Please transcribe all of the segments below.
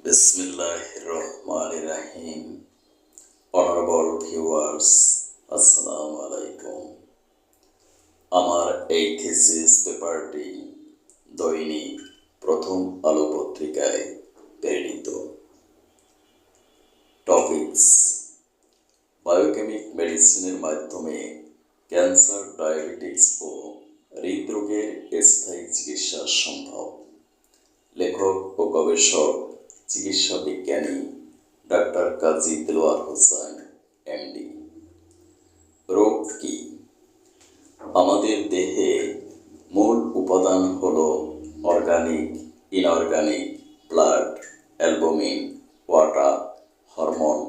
Bismillahirrahmanirrahim. Honorable viewers, Assalamu alaikum. আমার এই thesis পেপারটি দৈনিক প্রথম আলো পত্রিকায় প্রেরিত। টপিকস: বায়োকেমিক মেডিসিনের মাধ্যমে ক্যান্সার, ডায়াবেটিস ও হৃদরোগের স্থায়ী চিকিৎসা সম্ভব। লেখক ও গবেষক চিকিৎসা বিজ্ঞানী ডাক্তার কাজী দেলোয়ার হোসেন, এমডি। রোগ কি? আমাদের দেহে মূল উপাদান হলো organic, inorganic, blood, albumin, water, hormone,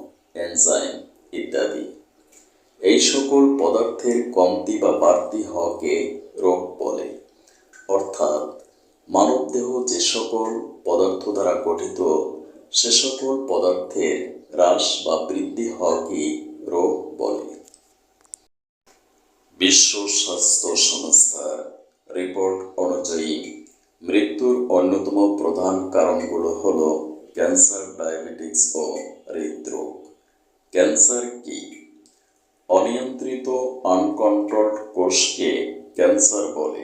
enzyme ইত্যাদি। এই সকল পদার্থের কমতি বা বাড়তি হওয়াকে রোগ বলে। অর্থাৎ মানবদেহ যে সকল পদার্থ দ্বারা গঠিত, সে সকল পদার্থের হ্রাস বা বৃদ্ধি হওয়াকে রোগ বলে। বিশ্ব স্বাস্থ্য সংস্থার রিপোর্ট অনুযায়ী মৃত্যুর অন্যতম প্রধান কারণগুলো হল ক্যান্সার, ডায়াবেটিস ও হৃদরোগ। ক্যান্সার কি? অনিয়ন্ত্রিত আনকন্ট্রোলড কোষকে ক্যান্সার বলে।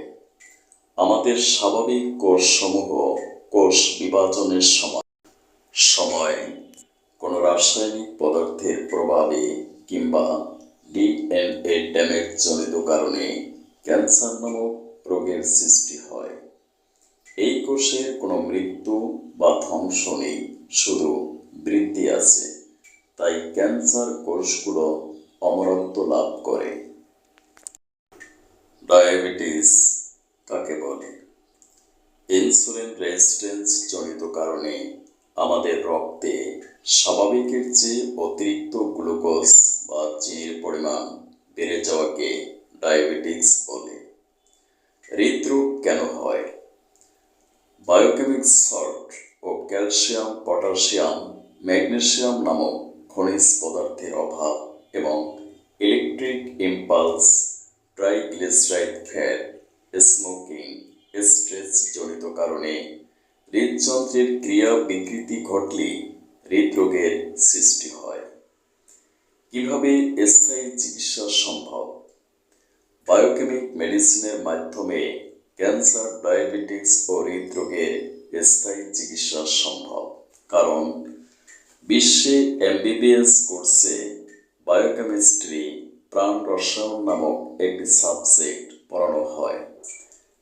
আমাদের স্বাভাবিক কোষসমূহ কোষ বিভাজনের সময় কোনো রাসায়নিক পদার্থের প্রভাবে কিংবা ডিএনএ ড্যামেজ জনিত কারণে ক্যান্সার নামক রোগের সৃষ্টি হয়। এই কোষের কোনো মৃত্যু বা ধ্বংস নেই, শুধু বৃদ্ধি আছে। তাই ক্যান্সার কোষগুলো অমরত্ব লাভ করে। ডায়াবেটিস কাকে বলে? ইনসুলিন রেজিস্ট্যান্স জনিত কারণে আমাদের রক্তে স্বাভাবিকের চেয়ে অতিরিক্ত গ্লুকোজ বা চিনির পরিমাণ বেড়ে যাওয়াকে ডায়াবেটিস বলে। হৃদরোগ কেন হয়? বায়োকেমিক সল্ট ও ক্যালসিয়াম, পটাশিয়াম, ম্যাগনেসিয়াম নামক খনিজ পদার্থের অভাব এবং electric impulse, triglyceride fat, smoking, stress জনিত কারণে হৃদযন্ত্রের ক্রিয়া বিকৃতি ঘটলে হৃদরোগের সৃষ্টি হয়। কিভাবে স্থায়ী চিকিৎসা সম্ভব? বায়োকেমিক মেডিসিনের মাধ্যমে ক্যান্সার, ডায়াবেটিস ও হৃদরোগের স্থায়ী চিকিৎসা সম্ভব। কারণ বিশ্বে এমবিবিএস কোর্সে বায়োকেমিস্ট্রি, প্রাণ রসায়ন নামক একটি সাবজেক্ট পড়ানো হয়।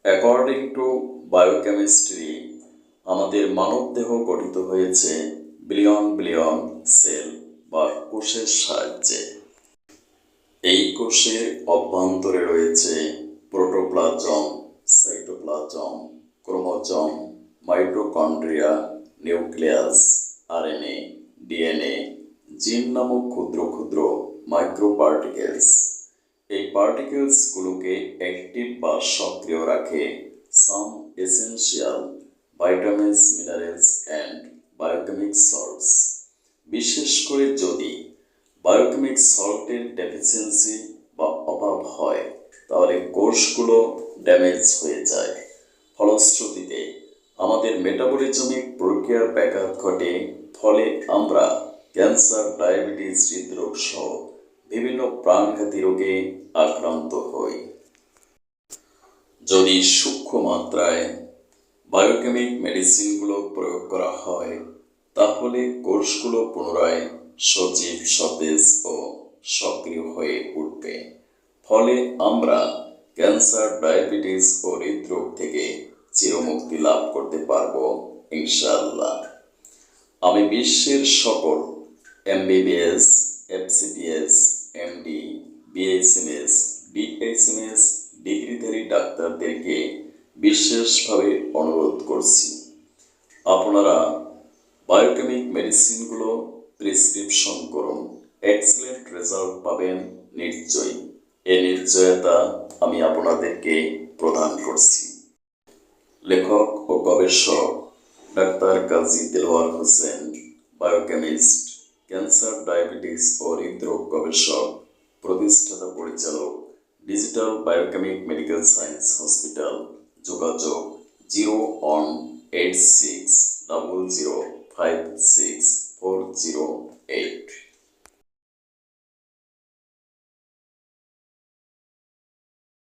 অ্যাকর্ডিং টু বায়োকেমিস্ট্রি, আমাদের মানবদেহ গঠিত হয়েছে বিলিয়ন বিলিয়ন সেল বা কোষের সাহায্যে। এই কোষের অভ্যন্তরে রয়েছে protoplasm, cytoplasm, chromosome, mitochondria, nucleus, RNA, DNA, জিন নামক ক্ষুদ্র ক্ষুদ্র মাইক্রোপার্টিকেলস। এই পার্টিকেলসগুলোকে অ্যাক্টিভ বা সক্রিয় রাখে some essential vitamins, minerals and biochemic salts. বিশেষ করে যদি বায়োকেমিক সল্টের ডেফিসিয়েন্সি বা অভাব হয়, তাহলে কোষগুলো ড্যামেজ হয়ে যায়। ফলশ্রুতিতে আমাদের মেটাবলিজমিক প্রক্রিয়ার ব্যাঘাত ঘটে। ফলে আমরা ক্যান্সার, ডায়াবেটিস, হৃদরোগ সহ বিভিন্ন প্রাণঘাতী রোগে আক্রান্ত হই। যদি সূক্ষ্ম মাত্রায় বায়োকেমিক মেডিসিনগুলো প্রয়োগ করা হয়, তাহলে কোষগুলো পুনরায় সজীব, সতেজ ও সক্রিয় হয়ে উঠবে। ফলে আমরা ক্যান্সার, ডায়াবেটিস ও হৃদরোগ থেকে চিরমুক্তি লাভ করতে পারব ইনশাআল্লাহ। আমি বিশ্বের সকল MBBS, FCPS, MD, BSMS, DSMS ডিগ্রিধারী ডাক্তারদেরকে বিশেষভাবে অনুরোধ করছি, আপনারা বায়োকেমিক মেডিসিনগুলো প্রেসক্রিপশন করুন। এক্সেলেন্ট রেজাল্ট পাবেন নিশ্চয়ই। এই নিশ্চয়তা আমি আপনাদেরকে প্রদান করছি। লেখক ও গবেষক ডাক্তার Kazi Delwar Hossain, biochemist, cancer, diabetes ও হৃদরোগ গবেষক, প্রতিষ্ঠাতা পরিচালক, digital biochemic medical science hospital. যোগাযোগ 0186005 5, 6